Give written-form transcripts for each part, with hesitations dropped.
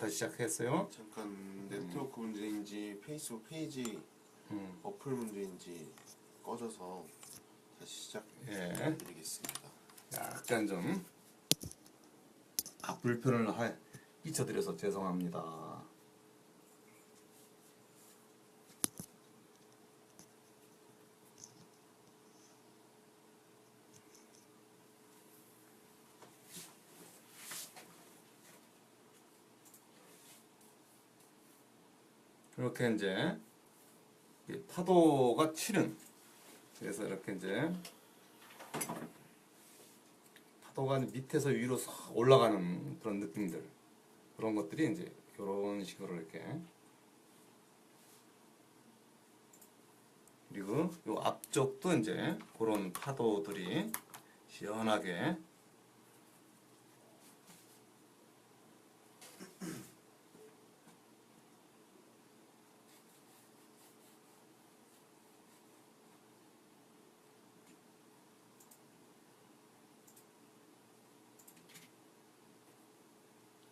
다시 시작했어요. 잠깐 네트워크 문제인지 페이스북 페이지 어플 문제인지 꺼져서 다시 예. 시작드리겠습니다. 약간 좀 불편을 끼쳐드려서 죄송합니다. 이렇게 이제 파도가 치는, 그래서 이렇게 이제 파도가 밑에서 위로 싹 올라가는 그런 느낌들, 그런 것들이 이제 이런 식으로 이렇게, 그리고 요 앞쪽도 이제 그런 파도들이 시원하게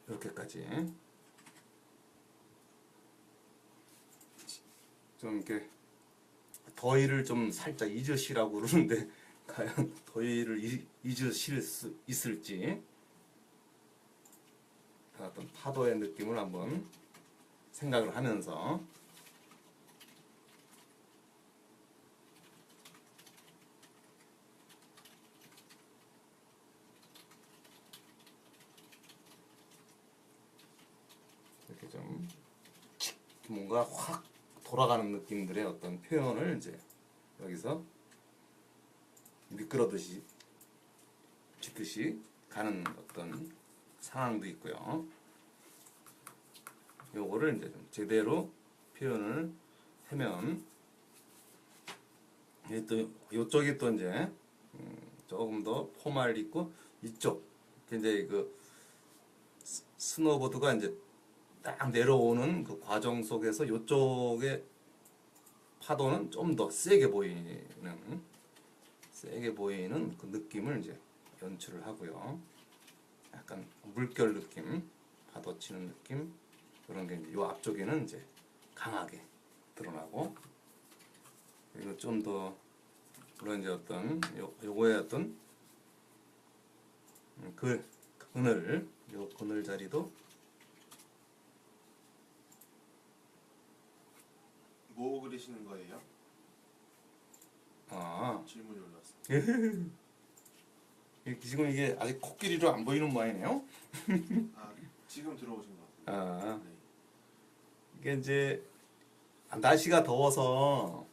이렇게까지 좀 이렇게 더위를 좀 살짝 잊으시라고 그러는데 과연 더위를 잊으실 수 있을지, 어떤 파도의 느낌을 한번 생각을 하면서 이렇게 좀 뭔가 확 돌아가는 느낌들의 어떤 표현을 이제 여기서 미끄러듯이 짓듯이 가는 어떤 상황도 있고요. 요거를 이제 좀 제대로 표현을 하면, 이게 또 요쪽이 또 이제 조금 더 포말 있고, 이쪽 이제 그 스노보드가 이제 딱 내려오는 그 과정 속에서 요쪽의 파도는 좀 더 세게 보이는 그 느낌을 이제 연출을 하고요. 약간 물결 느낌, 파도 치는 느낌, 그런 게 이제 요 앞쪽에는 이제 강하게 드러나고, 그리고 좀 더 그런 이제 어떤 요거의 어떤 그 그늘 자리도 뭐 그리시는 거예요? 질문이 올랐어요. 지금 이게 아직 코끼리로 안 보이는 모양이네요. 지금 들어오신 것 같아요. 네. 이게 이제 날씨가 더워서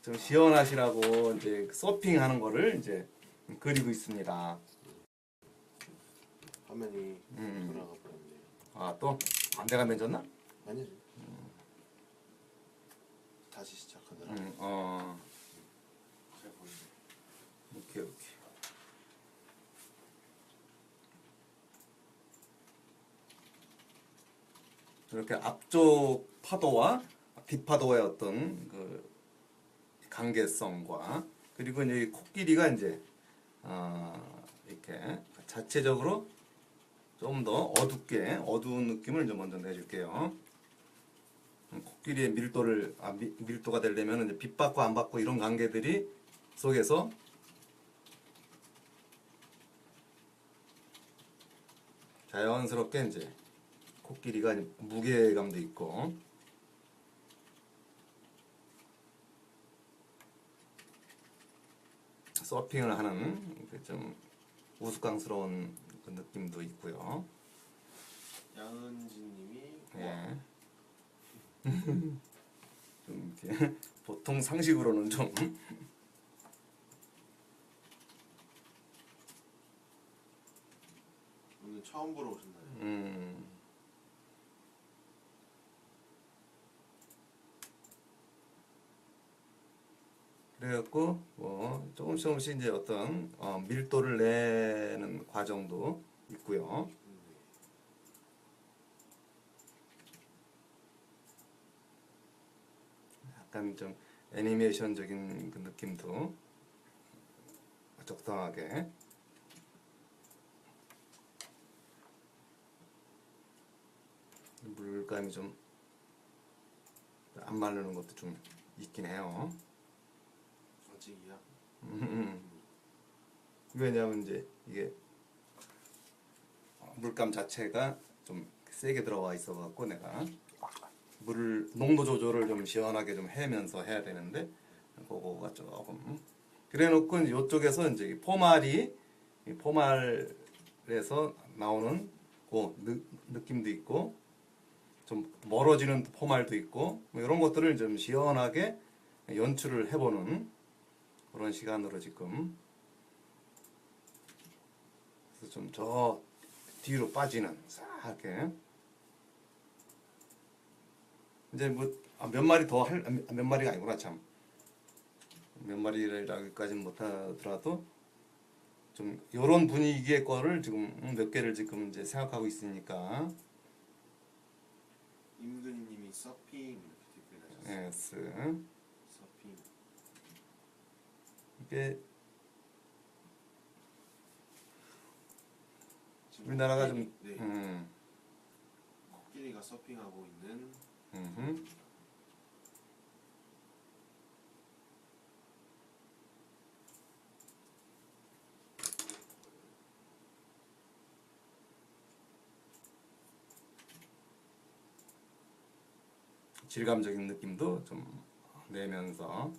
좀 시원하시라고 이제 서핑하는 거를 이제 그리고 있습니다. 화면이 돌아가 버렸네요. 또 내가 맺었나? 아니요. 다시 시작하느라. 잘 보이네요. 오케이. 이렇게 앞쪽 파도와 뒷파도의 어떤 그 관계성과, 그리고 이제 이 코끼리가 이제 이렇게 자체적으로 좀 더 어두운 느낌을 좀 먼저 내줄게요. 코끼리의 밀도가 되려면 이제 빛 받고 안 받고 이런 관계들이 속에서 자연스럽게 이제 코끼리가 무게감도 있고, 서핑을 하는 좀 우스꽝스러운 그 느낌도 있고요. 양은지님이 예. 좀 이렇게 보통 상식으로는 좀 오늘 처음 보러 오셨나요? 그래갖고 뭐 조금씩 이제 어떤 밀도를 내는 과정도 있고요. 약간 좀 애니메이션적인 그 느낌도 적당하게 물감이 좀 안 마르는 것도 좀 있긴 해요. 아직이야. 왜냐하면 이제 이게 물감 자체가 좀 세게 들어와 있어 갖고 내가 물 농도 조절을 좀 시원하게 좀 해면서 해야 되는데 그거가 조금 그래놓고 이쪽에서 이제 이 포말에서 나오는 그 느낌도 있고 좀 멀어지는 포말도 있고 뭐 이런 것들을 좀 시원하게 연출을 해보는 그런 시간으로 지금 그래서 좀 저 뒤로 빠지는 싹 이렇게 이제 뭐 몇 마리 더 할 몇 마리가 아니구나 참 몇 마리라기까지는 못하더라도 좀 요런 분위기의 거를 지금 몇 개를 지금 이제 생각하고 있으니까 임근희님이 서핑 이렇게 댓글 다셨어요. S 서핑. 이게 지금 우리나라가 코끼리, 좀 네. 코끼리가 서핑하고 있는 음흠. 질감적인 느낌도 좀 내면서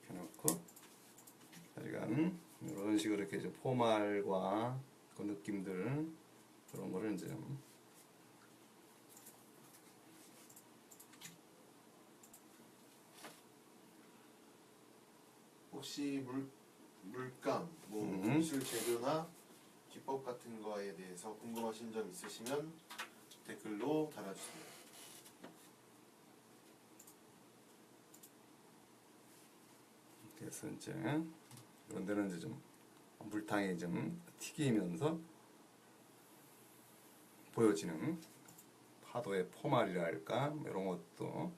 이렇게 놓고 하여간 이런 식으로 이렇게 좀 포말과 그 느낌들 그런 거를 이제 혹시 물감, 뭐 음. 기술 재료나 기법 같은 거에 대해서 궁금하신 점 있으시면 댓글로 달아주세요. 그래서 이제 이런 데는 이제 좀 물탕이 좀 튀기면서 보여지는 파도의 포말이랄까 뭐 이런 것도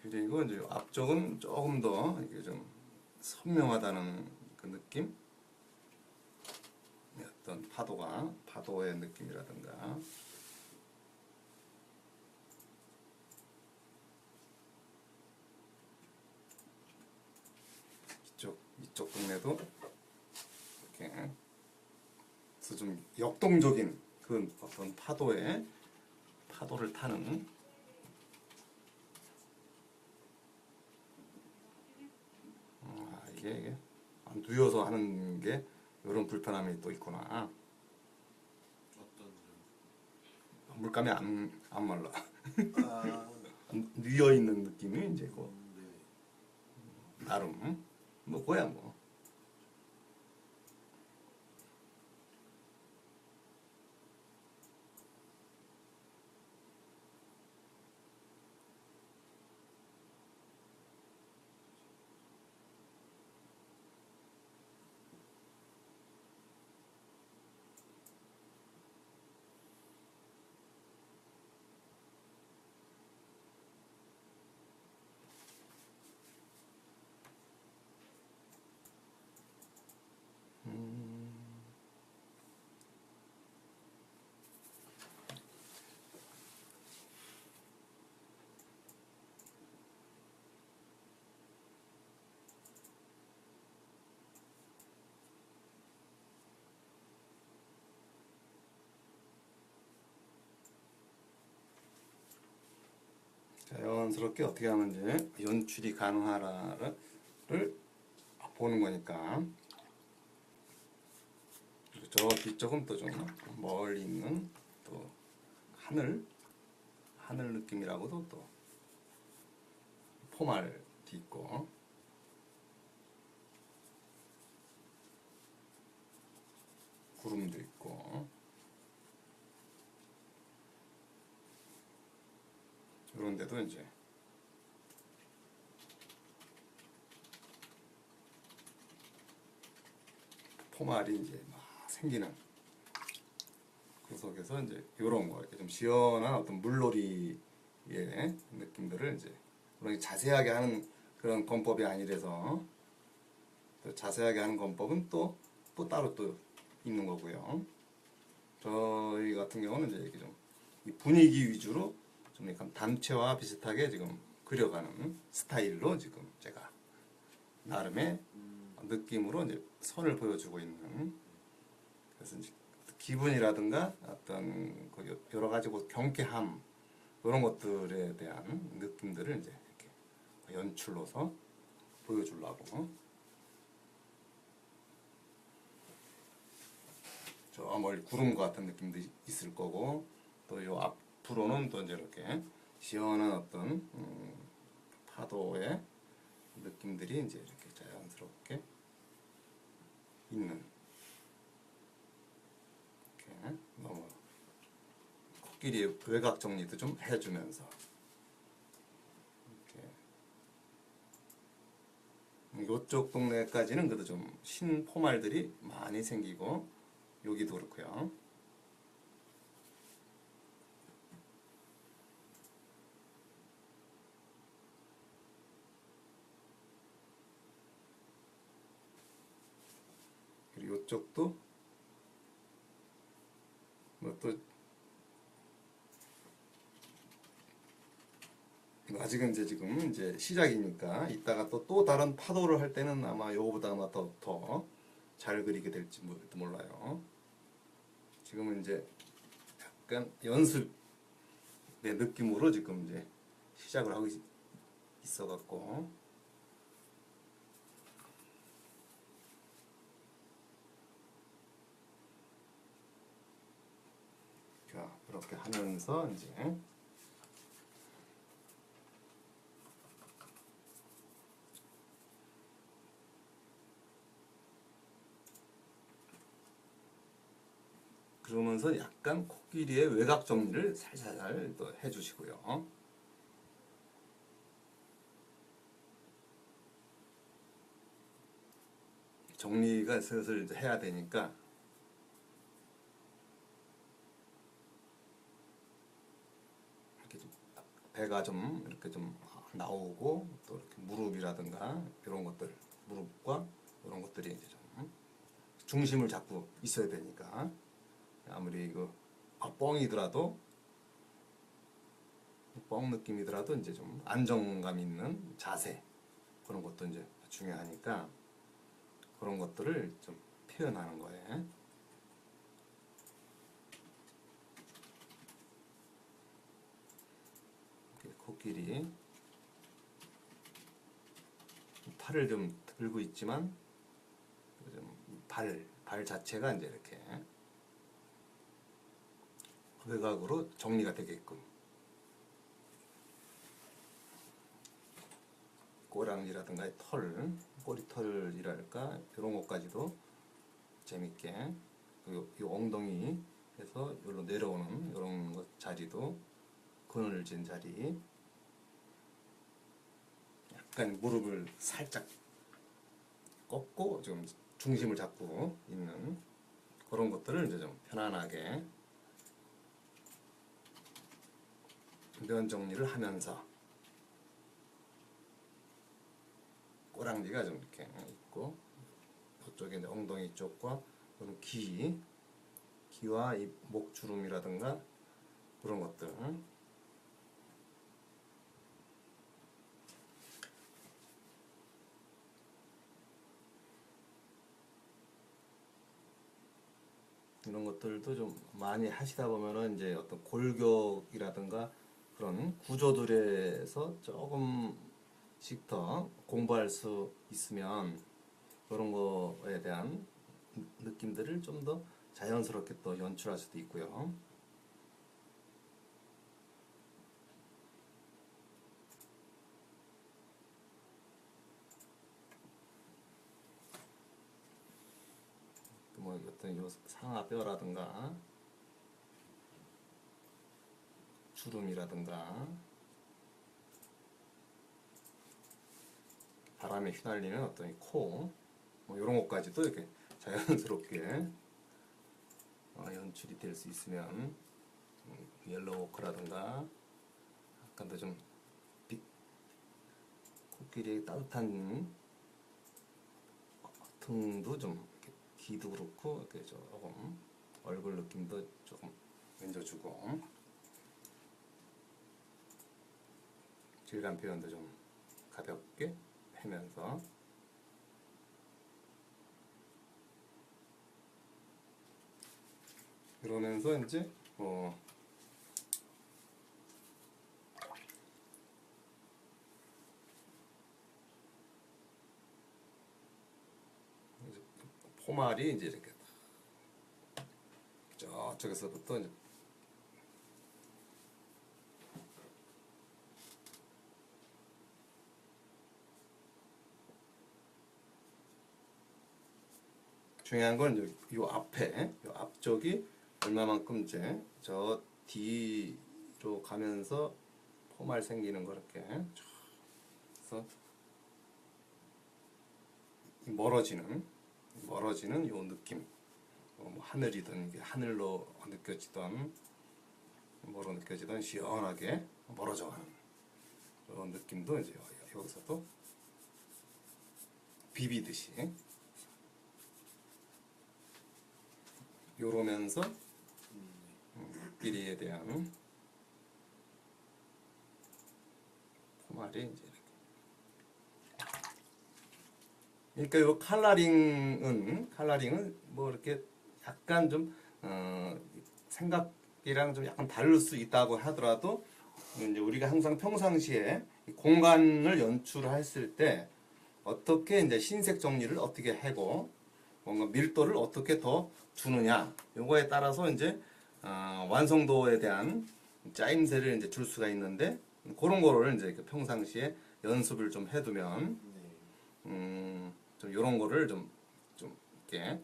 그리고 이제 앞쪽은 조금 더 이게 좀 선명하다는 그 느낌 어떤 파도의 느낌이라든가 이쪽 동네도 이렇게 그래서 좀 역동적인 그 어떤 파도를 타는 이게 누워서 하는 게 이런 불편함이 또 있구나. 어떤 물감이 안 말라. 점? 아, 누워 있는 느낌이 이제 그 네. 나름 뭐 뭐야 뭐. 자연스럽게 어떻게 하면 이제 연출이 가능하라를 보는 거니까 그리고 저 뒤쪽은 또 좀 멀리 있는 또 하늘 느낌이라고도 또 포말이 있고 구름도 있고 이런 데도 이제 포말이 이제 막 생기는 구석에서 이제 이런 거 이렇게 좀 시원한 어떤 물놀이의 느낌들을 이제 물론 자세하게 하는 그런 건법이 아니라서 또 자세하게 하는 건법은 또 따로 또 있는 거고요. 저희 같은 경우는 이제 이렇게 좀 이 분위기 위주로 좀 약간 단체와 비슷하게 지금 그려가는 스타일로 지금 제가 나름의 느낌으로 이제 선을 보여주고 있는, 그래서 이제 기분이라든가 어떤 그 여러 가지 경쾌함 이런 것들에 대한 느낌들을 이제 이렇게 연출로서 보여주려고. 저 멀리 구름과 같은 느낌도 있을 거고, 또 요 앞으로는 또 이제 이렇게 시원한 어떤 파도의 느낌들이 이제 이렇게 자연스럽게 있는, 이렇게 너무 코끼리 외곽 정리도 좀 해주면서 이렇게 이쪽 동네까지는 그래도 좀 신포말들이 많이 생기고 여기도 그렇고요. 그리고 이쪽도 뭐 또 아직은 이제 지금 이제 시작이니까 이따가 또 다른 파도를 할 때는 아마 요거보다 아마 더 잘 그리게 될지 몰라요. 지금은 이제 약간 연습의 느낌으로 지금 이제 시작을 하고 있어 갖고, 자 이렇게 하면서 이제 그러면서 약간 코끼리의 외곽 정리를 살살 또 해주시고요. 정리가 슬슬 이제 해야 되니까 이렇게 좀 배가 좀 이렇게 좀 나오고, 또 이렇게 무릎이라든가 이런 것들, 무릎과 이런 것들이 이제 좀 중심을 잡고 있어야 되니까, 아무리 이거 뻥이더라도 뻥 느낌이더라도 이제 좀 안정감 있는 자세, 그런 것도 이제 중요하니까 그런 것들을 좀 표현하는 거예요. 코끼리 팔을 좀 들고 있지만 발 자체가 이제 이렇게 외곽으로 정리가 되게끔, 꼬랑지라든가 꼬리털이랄까 이런 것까지도 재밌게, 그리고 이 엉덩이에서 여기로 내려오는 이런 것 자리도, 그늘진 자리, 약간 무릎을 살짝 꺾고 좀 중심을 잡고 있는 그런 것들을 이제 좀 편안하게 면 정리를 하면서, 꼬랑지가 좀 이렇게 있고, 이쪽에 이제 엉덩이 쪽과 귀와 이 목주름이라든가 그런 것들, 이런 것들도 좀 많이 하시다 보면은 이제 어떤 골격이라든가 그런 구조들에서 조금씩 더 공부할 수 있으면 그런 거에 대한 느낌들을 좀 더 자연스럽게 또 연출할 수도 있고요. 또 뭐 어떤 요 상하뼈라든가 주름이라든가 바람에 휘날리는 어떤 이 코, 뭐 이런 것까지도 이렇게 자연스럽게 연출이 될 수 있으면 옐로우 워크라든가 약간 더 좀 코끼리의 따뜻한 등도 좀 이렇게 귀도 그렇고 이렇게 조금 얼굴 느낌도 조금 얹어주고 질감 표현도 좀 가볍게 하면서 그러면서 이제 포말이 이제 이렇게 저쪽에서부터 이제 중요한 건 이제 요 앞에 요 앞쪽이 얼마만큼 이제 저 뒤로 가면서 포말 생기는 거 이렇게 그래서 멀어지는 요 느낌 뭐 하늘이든 이게 하늘로 느껴지던 뭐로 느껴지던 시원하게 멀어져가는 그런 느낌도 이제 여기서도 비비듯이 요러면서 코끼리에 대한 포말이 이제 이렇게 그러니까 요 칼라링은 뭐 이렇게 약간 좀 생각이랑 좀 약간 다를 수 있다고 하더라도 이제 우리가 항상 평상시에 공간을 연출했을 때 어떻게 이제 흰색 정리를 어떻게 하고 뭔가 밀도를 어떻게 더 주느냐 요거에 따라서 이제 완성도에 대한 짜임새를 이제 줄 수가 있는데 그런 거를 이제 평상시에 연습을 좀 해두면 좀 이런 거를 좀 이렇게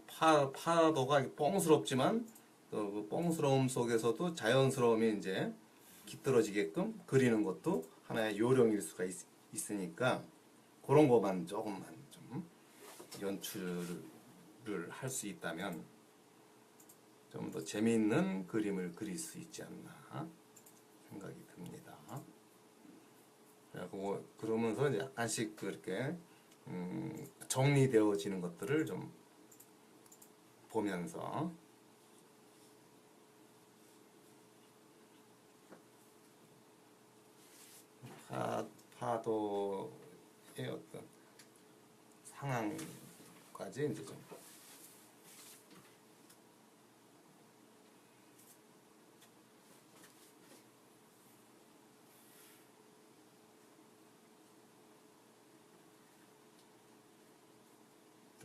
파도가 뻥스럽지만 또 그 뻥스러움 속에서도 자연스러움이 이제 깃들어지게끔 그리는 것도 하나의 요령일 수가 있으니까 그런 거만 조금만 좀 연출을 할 수 있다면 좀 더 재미있는 그림을 그릴 수 있지 않나 생각이 듭니다. 그러면서 이제 약간씩 그렇게 정리되어지는 것들을 좀 보면서 파도의 어떤 상황까지 이제 좀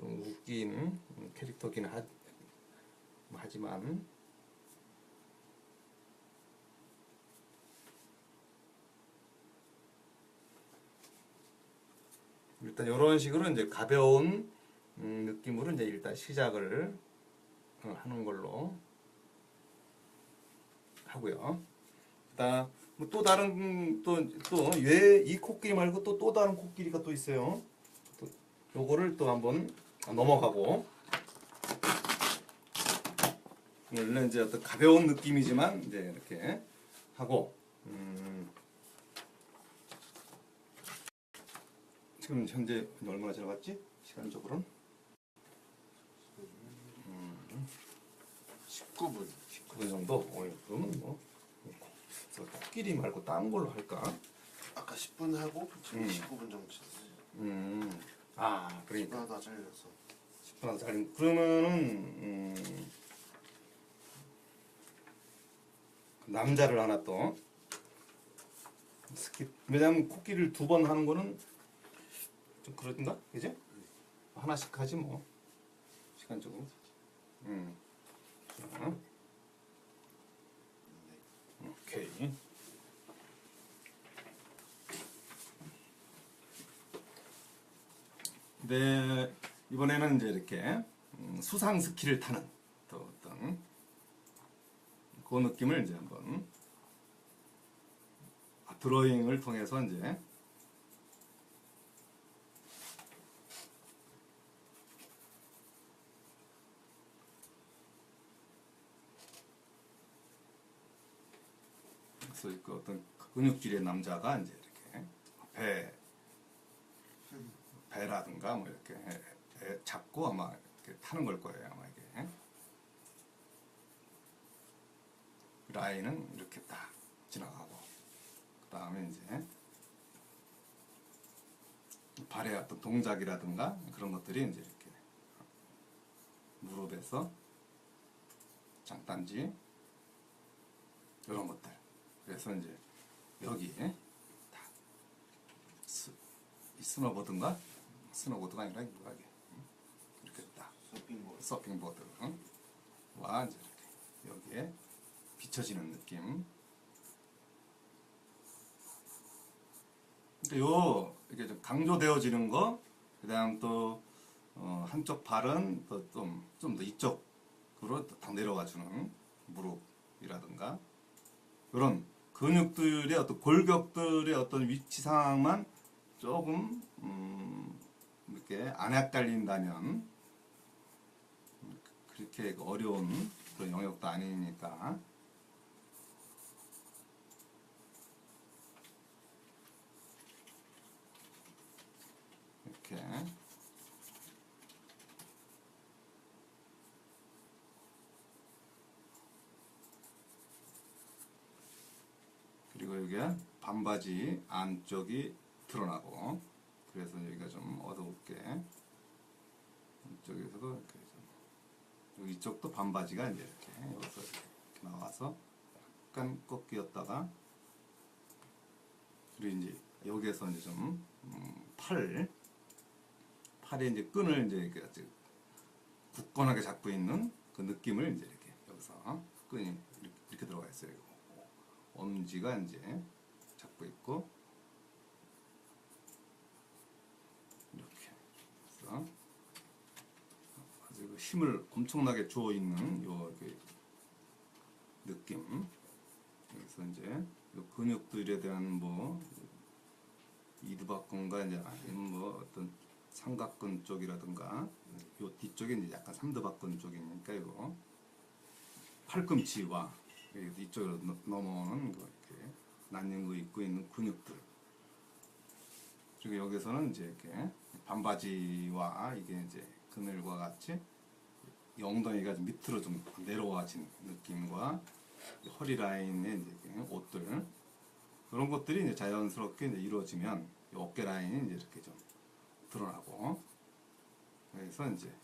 웃긴 캐릭터긴 하지만 일단 이런 식으로 이제 가벼운 느낌으로 이제 일단 시작을 하는 걸로 하고요. 그다음 또 다른 또 왜 이 코끼리 말고 또 다른 코끼리가 또 있어요. 또 요거를 또 한번 넘어가고 원래 이제 어떤 가벼운 느낌이지만 이제 이렇게 하고 지금 현재 얼마나 지나갔지? 시간적으로는 19분. 19분 정도? 그러면 뭐 코끼리 말고 딴 걸로 할까? 아까 10분 하고 지금 19분 정도 쳤어요. 그러니까 10분 하다 잘려서. 10분 하다 잘린 그러면은 남자를 하나 또 스킵 왜냐면 코끼리를 두 번 하는 거는 좀 그런가? 그지? 하나씩 하지 뭐 시간적으로 자, 오케이 네 이번에는 이제 이렇게 수상 스키를 타는 또 어떤 그 느낌을 이제 한번 드로잉을 통해서 이제 그래서 그 어떤 근육질의 남자가 이제 이렇게 배라든가 뭐 이렇게 잡고 아마 이렇게 타는 걸 거예요. 아마 이게 라인은 이렇게 딱 지나가고 그 다음에 이제 발의 어떤 동작이라든가 그런 것들이 이제 이렇게 무릎에서 장단지 이런 것들. 그래서 이제 여기 딱 이 스노보드가 아니라 뭐야 이게 이렇게 딱 서핑보드와 이제 이렇게 여기에 비춰지는 느낌. 그러니까 이게 좀 강조되어지는 거, 그다음 또 한쪽 발은 또 좀 더 이쪽으로 딱 내려와주는 무릎이라든가 그런 근육들의 어떤 골격들의 어떤 위치 상황만 조금 이렇게 안 헷갈린다면 그렇게 어려운 그런 영역도 아니니까. 이렇게 그리고 여기가 반바지 안쪽이 드러나고 그래서 여기가 좀 어둡게 이쪽에서도 이렇게 좀 이쪽도 반바지가 이제 이렇게 여기서 이렇게 나와서 약간 꺾였다가 그리고 이제 여기에서 이제 좀 팔에 이제 끈을 이제 이렇게 굳건하게 잡고 있는 그 느낌을 이제 이렇게 여기서 끈이 이렇게 들어가 있어요. 엄지가 이제 잡고 있고 이렇게 해서 아주 그 힘을 엄청나게 주어 있는 요 느낌. 그래서 이제 요 근육들에 대한 뭐 이두박근과 이제 아니면 뭐 어떤 삼각근 쪽이라든가 요 뒤쪽에 이제 약간 삼두박근 쪽이니까 요 팔꿈치와 이쪽으로 넘어오는 거 이렇게 난닝구 입고 있는 근육들. 그리고 여기서는 이제 이렇게 반바지와 이게 이제 그늘과 같이 엉덩이가 좀 밑으로 좀 내려와진 느낌과 허리 라인의 이제 옷들 그런 것들이 이제 자연스럽게 이제 이루어지면 이 어깨 라인이 이제 이렇게 좀 드러나고 그래서 이제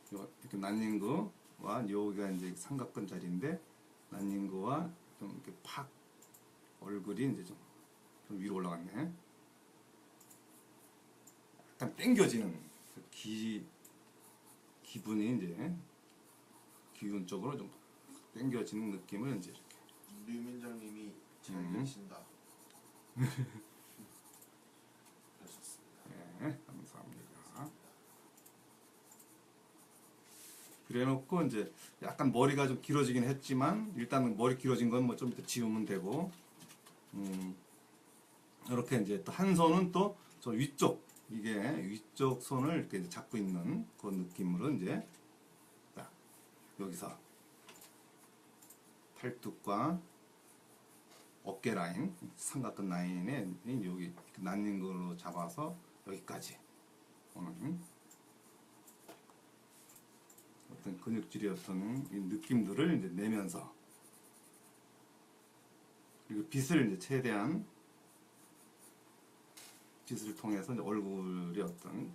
이렇게 난닝구와 여기가 이제 삼각근 자리인데 난닝구와 좀 이렇게 팍 얼굴이 이제 좀 위로 올라갔네. 약간 당겨지는 그 기분이 이제 기운 쪽으로 좀 당겨지는 느낌을 이제 이렇게. 류민정님이 잘 계신다. 그러셨습니다. 네, 감사합니다. 그래놓고 이제 약간 머리가 좀 길어지긴 했지만 일단은 머리 길어진 건 뭐 좀 이따 지우면 되고 이렇게 이제 또 한 손은 또 저 위쪽 이게 위쪽 손을 이렇게 이제 잡고 있는 그런 느낌으로 이제 딱 여기서 팔뚝과 어깨 라인 삼각근 라인에 여기 난닝구로 잡아서 여기까지 오는 어떤 근육질의 어떤 이 느낌들을 이제 내면서 그리고 빛을 이제 최대한 빛을 통해서 이제 얼굴이 어떤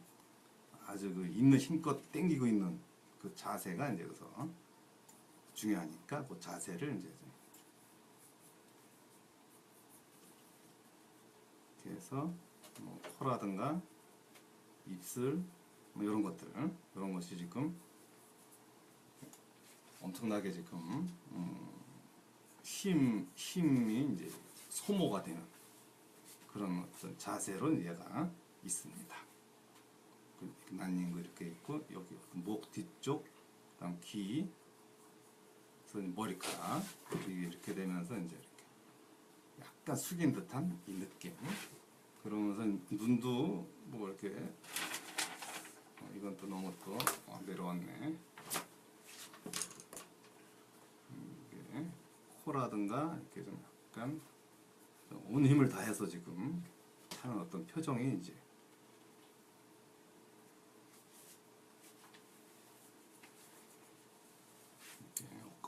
아주 그 있는 힘껏 당기고 있는 그 자세가 이제 여기서 중요하니까 그 자세를 이제 이렇게 해서 뭐 코라든가 입술 뭐 이런 것들 이런 것이 지금 엄청나게 지금 힘이 이제 소모가 되는 그런 어떤 자세로 얘가 있습니다. 난닝구 이렇게 있고 여기 목 뒤쪽, 그다음 귀, 머리카락 이렇게 되면서 이제 이렇게 약간 숙인 듯한 이 느낌. 그러면서 눈도 뭐 이렇게 이건 또 너무 또 내려왔네. 이게 코라든가 이렇게 좀 약간 온 힘을 다해서 지금 하는 어떤 표정이 이제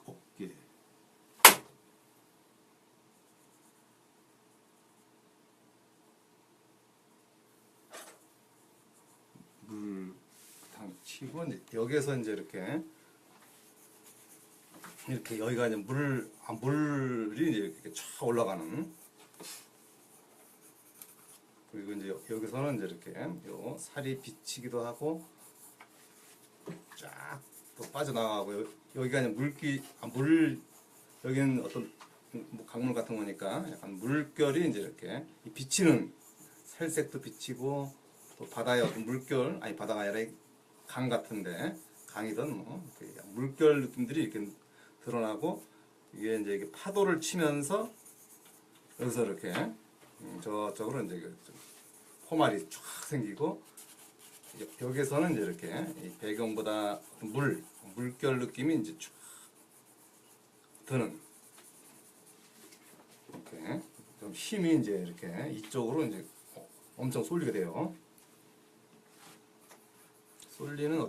어깨 물 치고 이제 여기에서 이제 이렇게 여기가 이제 물이 이제 이렇게 쫙 올라가는. 그리고 이제 여기서는 이제 이렇게 요 살이 비치기도 하고 쫙 또 빠져나가고 여기가 이제 여기는 어떤 뭐 강물 같은 거니까 약간 물결이 이제 이렇게 비치는 살색도 비치고 또 바다의 어떤 물결 아니 바다가 아니라 강 같은데 강이든 뭐 이렇게 물결 느낌들이 이렇게 드러나고 이게 이제 이게 파도를 치면서 여기서 이렇게 저쪽으로 이제 포말이 쫙 생기고 여기서는 이제 이렇게 이 배경보다 물결 느낌이 이제 쫙 드는 이렇게 좀 힘이 이제 이렇게 이쪽으로 이제 엄청 쏠리게 돼요. 쏠리는